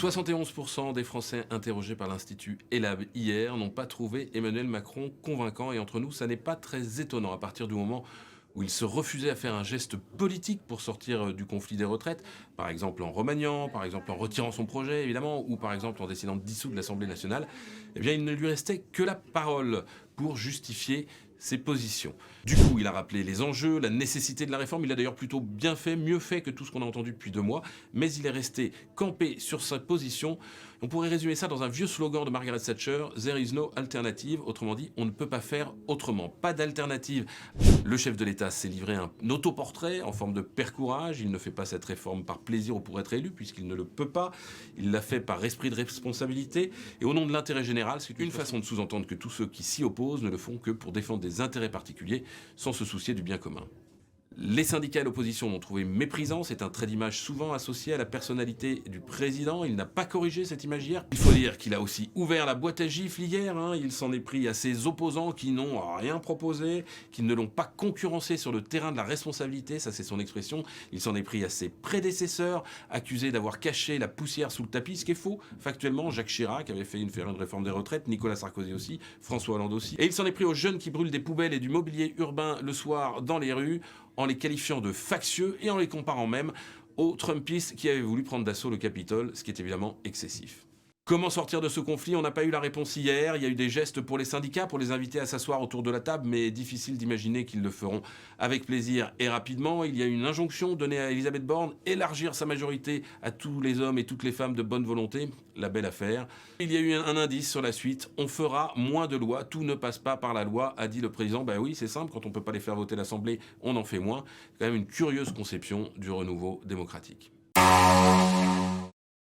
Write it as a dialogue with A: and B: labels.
A: 71% des Français interrogés par l'Institut Ellab hier n'ont pas trouvé Emmanuel Macron convaincant. Et entre nous, ça n'est pas très étonnant à partir du moment où il se refusait à faire un geste politique pour sortir du conflit des retraites, par exemple en remaniant, par exemple en retirant son projet évidemment, ou par exemple en décidant de dissoudre l'Assemblée nationale, eh bien il ne lui restait que la parole pour justifier ses positions. Du coup, il a rappelé les enjeux, la nécessité de la réforme. Il a d'ailleurs plutôt bien fait, mieux fait que tout ce qu'on a entendu depuis 2 mois, mais il est resté campé sur sa position. On pourrait résumer ça dans un vieux slogan de Margaret Thatcher, « There is no alternative », autrement dit, on ne peut pas faire autrement. Pas d'alternative. Le chef de l'État s'est livré un autoportrait en forme de père courage. Il ne fait pas cette réforme par plaisir ou pour être élu, puisqu'il ne le peut pas. Il l'a fait par esprit de responsabilité et au nom de l'intérêt général. C'est une façon de sous-entendre que tous ceux qui s'y opposent ne le font que pour défendre des intérêts particuliers, sans se soucier du bien commun. Les syndicats et l'opposition l'ont trouvé méprisant, c'est un trait d'image souvent associé à la personnalité du président. Il n'a pas corrigé cette image hier. Il faut dire qu'il a aussi ouvert la boîte à gifles hier, Il s'en est pris à ses opposants qui n'ont rien proposé, qui ne l'ont pas concurrencé sur le terrain de la responsabilité, ça c'est son expression. Il s'en est pris à ses prédécesseurs, accusés d'avoir caché la poussière sous le tapis, ce qui est faux. Factuellement, Jacques Chirac avait fait une réforme des retraites, Nicolas Sarkozy aussi, François Hollande aussi. Et il s'en est pris aux jeunes qui brûlent des poubelles et du mobilier urbain le soir dans les rues, en les qualifiant de factieux et en les comparant même aux Trumpistes qui avaient voulu prendre d'assaut le Capitole, ce qui est évidemment excessif. Comment sortir de ce conflit? On n'a pas eu la réponse hier. Il y a eu des gestes pour les syndicats, pour les inviter à s'asseoir autour de la table, mais difficile d'imaginer qu'ils le feront avec plaisir et rapidement. Il y a eu une injonction donnée à Elisabeth Borne, élargir sa majorité à tous les hommes et toutes les femmes de bonne volonté. La belle affaire. Il y a eu un indice sur la suite. On fera moins de lois. Tout ne passe pas par la loi, a dit le président. Ben oui, c'est simple. Quand on ne peut pas les faire voter à l'Assemblée, on en fait moins. C'est quand même une curieuse conception du renouveau démocratique.